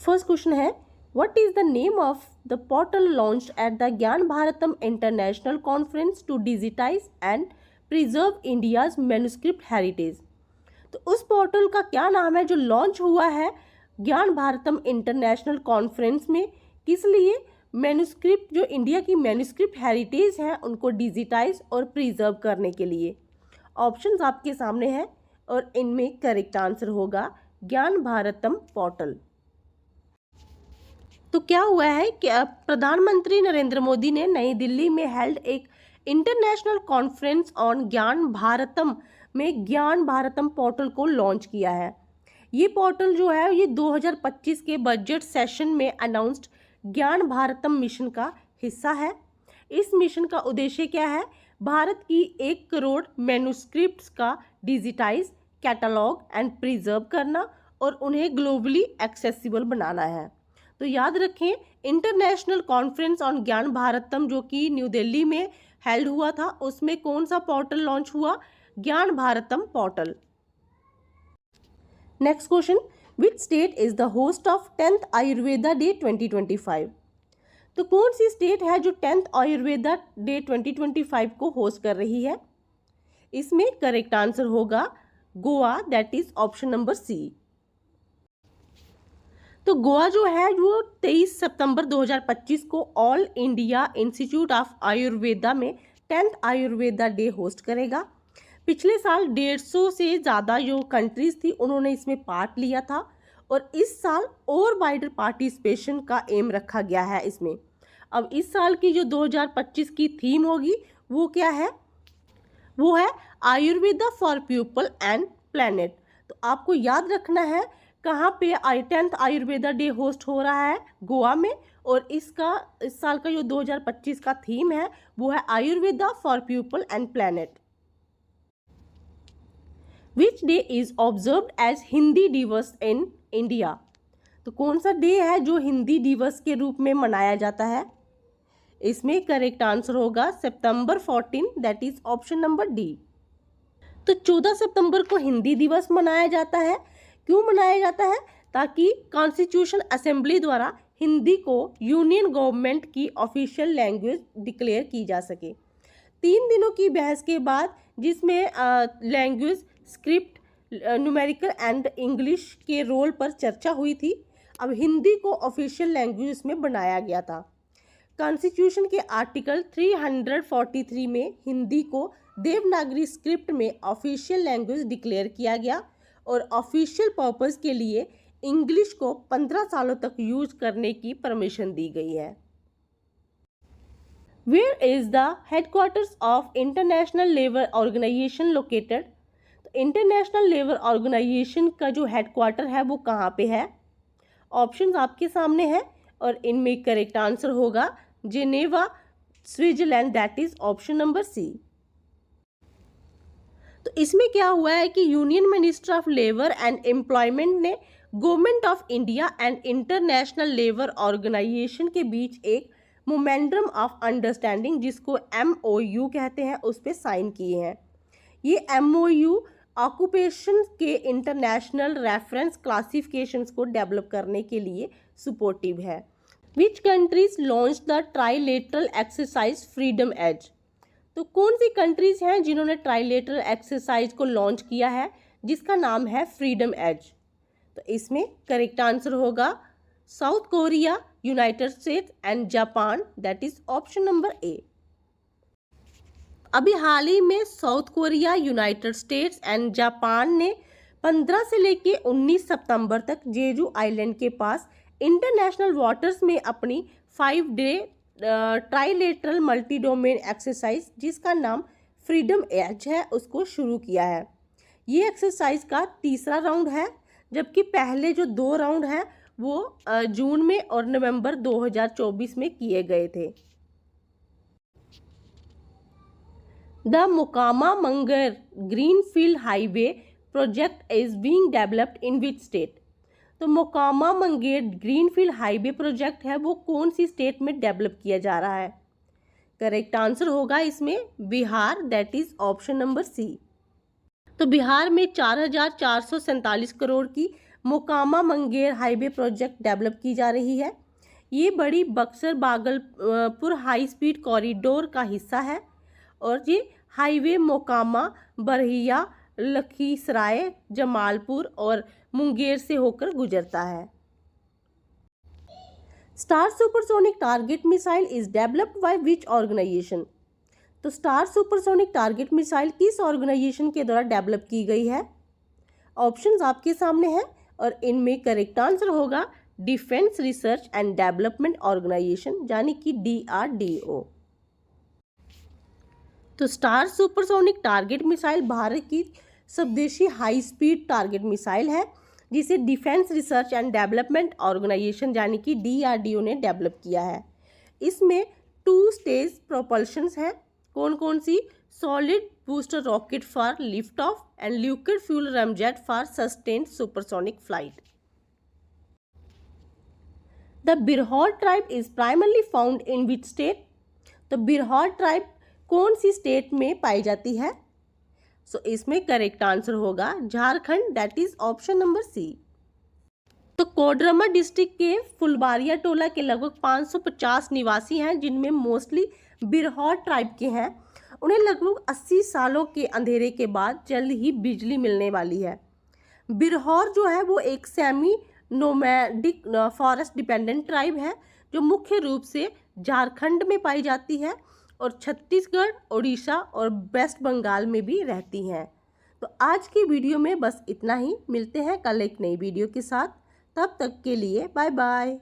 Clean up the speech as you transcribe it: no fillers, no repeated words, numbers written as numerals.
First question है, what is the name of the portal launched at the Gyan Bharatam international conference to digitise and preserve India's manuscript heritage. तो उस portal का क्या नाम है जो लॉन्च हुआ है ज्ञान भारतम इंटरनेशनल कॉन्फ्रेंस में, किस लिए? मैन्युस्क्रिप्ट, जो इंडिया की मैन्युस्क्रिप्ट हेरिटेज है उनको डिजिटाइज और प्रिजर्व करने के लिए। ऑप्शंस आपके सामने हैं और इनमें करेक्ट आंसर होगा ज्ञान भारतम पोर्टल। तो क्या हुआ है कि प्रधानमंत्री नरेंद्र मोदी ने नई दिल्ली में हेल्ड एक इंटरनेशनल कॉन्फ्रेंस ऑन ज्ञान भारतम में ज्ञान भारतम पोर्टल को लॉन्च किया है। ये पोर्टल जो है ये 2025 के बजट सेशन में अनाउंस्ड ज्ञान भारतम मिशन का हिस्सा है। इस मिशन का उद्देश्य क्या है? भारत की 1 करोड़ मैन्युस्क्रिप्ट्स का डिजिटाइज, कैटलॉग एंड प्रिजर्व करना और उन्हें ग्लोबली एक्सेसिबल बनाना है। तो याद रखें, इंटरनेशनल कॉन्फ्रेंस ऑन ज्ञान भारतम जो कि न्यू दिल्ली में हेल्ड हुआ था, उसमें कौन सा पोर्टल लॉन्च हुआ? ज्ञान Bharatam portal. Next question, which state is the host of 10th Ayurveda day 2025? तो कौन सी स्टेट है जो 10th आयुर्वेदा डे 2025 को होस्ट कर रही है? इसमें करेक्ट आंसर होगा Goa, that is option number C. तो गोवा जो है वो 23 सितंबर 2025 को all India institute of Ayurveda में 10th आयुर्वेदा डे होस्ट करेगा। पिछले साल 150 से ज़्यादा जो कंट्रीज़ थी उन्होंने इसमें पार्ट लिया था और इस साल और वाइडर पार्टिसिपेशन का एम रखा गया है इसमें। अब इस साल की जो 2025 की थीम होगी वो क्या है? वो है Ayurveda for people and planet. तो आपको याद रखना है कहाँ पे 10th आयुर्वेदा डे होस्ट हो रहा है, गोवा में, और इस साल का जो 2025 का थीम है वो है Ayurveda for people and planet. Which day is observed as Hindi Diwas in India? तो कौन सा डे है जो हिंदी दिवस के रूप में मनाया जाता है? इसमें करेक्ट आंसर होगा सितंबर 14, that is option number D. तो 14 सितंबर को हिंदी दिवस मनाया जाता है। क्यों मनाया जाता है? ताकि कॉन्स्टिट्यूशन असेंबली द्वारा हिंदी को यूनियन गवर्नमेंट की ऑफिशियल लैंग्वेज डिक्लेयर की जा सके। 3 दिनों की बहस के बाद, जिसमें language, script, numerical and English के रोल पर चर्चा हुई थी, अब हिंदी को ऑफिशियल लैंग्वेज में बनाया गया था। कॉन्स्टिट्यूशन के आर्टिकल 343 में हिंदी को देवनागरी स्क्रिप्ट में ऑफिशियल लैंग्वेज डिक्लेयर किया गया और ऑफिशियल पर्पस के लिए इंग्लिश को 15 सालों तक यूज करने की परमिशन दी गई है। Where is the headquarters of international labour organisation located? तो इंटरनेशनल लेबर ऑर्गेनाइजेशन का जो हेडक्वार्टर है वो कहाँ पे है? ऑप्शंस आपके सामने हैं और इनमें करेक्ट आंसर होगा Geneva, Switzerland, that is option number C. तो इसमें क्या हुआ है कि union minister of labour and employment ने government of India and International labour Organisation के बीच एक मोमेंटम ऑफ अंडरस्टैंडिंग, जिसको MOU कहते हैं, उस पर साइन किए हैं। ये MOU ऑक्यूपेशन के इंटरनेशनल रेफरेंस क्लासिफिकेशंस को डेवलप करने के लिए सपोर्टिव है। Which countries launch the trilateral exercise Freedom Edge? तो कौन सी कंट्रीज हैं जिन्होंने ट्राइलेटरल एक्सरसाइज को लॉन्च किया है जिसका नाम है फ्रीडम एज? तो इसमें करेक्ट आंसर होगा South Korea, United States and Japan, that is option number A. अभी हाल ही में South Korea, United States and Japan ने 15 से लेके 19 सितंबर तक जेजू आइलैंड के पास इंटरनेशनल वाटर्स में अपनी 5-डे ट्राइलेटरल मल्टी डोमेन एक्सरसाइज, जिसका नाम फ्रीडम एज है, उसको शुरू किया है। ये एक्सरसाइज का तीसरा राउंड है, जबकि पहले जो 2 राउंड हैं वो जून में और नवंबर 2024 में किए गए थे। The Mokama Munger greenfield highway project is being developed in which state? तो Mokama Munger greenfield highway project है वो कौन सी स्टेट में डेवलप किया जा रहा है? करेक्ट आंसर होगा इसमें Bihar, that is option number C. तो बिहार में 4,447 करोड़ की Mokama Munger highway project develop की जा रही है। ये बड़ी Buxar Bhagalpur high speed corridor का हिस्सा है और ये हाईवे मोकामा, बरहिया, लखीसराय, जमालपुर और मुंगेर से होकर गुजरता है। Star supersonic target missile is developed by which organisation? तो स्टार सुपरसोनिक टारगेट मिसाइल किस ऑर्गेनाइजेशन के द्वारा डेवलप की गई है? ऑप्शंस आपके सामने हैं और इनमें करेक्ट आंसर होगा defence research and development organisation, यानी कि DRDO। तो star supersonic target missile Bharat की स्वदेशी हाई स्पीड टारगेट मिसाइल है जिसे defence research and development organisation यानी कि DRDO ने डेवलप किया है। इसमें 2 स्टेज प्रोपल्शंस हैं। कौन कौन सी? Solid booster rocket for lift off and liquid fuel ramjet for sustained supersonic flight. The Birhor tribe is primarily found in which state? तो बिरहौर ट्राइब कौन सी स्टेट में पाई जाती है? सो इसमें करेक्ट आंसर होगा Jharkhand, that is option number C. तो Koderma district के फुलबारिया टोला के लगभग 550 निवासी हैं जिनमें मोस्टली बिरहौर ट्राइब के हैं। उन्हें लगभग 80 सालों के अंधेरे के बाद जल्द ही बिजली मिलने वाली है। बिरहौर जो है वो एक semi nomadic forest dependent tribe है जो मुख्य रूप से झारखंड में पाई जाती है और छत्तीसगढ़, उड़ीसा और वेस्ट बंगाल में भी रहती हैं। तो आज की वीडियो में बस इतना ही। मिलते हैं कल एक नई वीडियो के साथ। तब तक के लिए बाय बाय।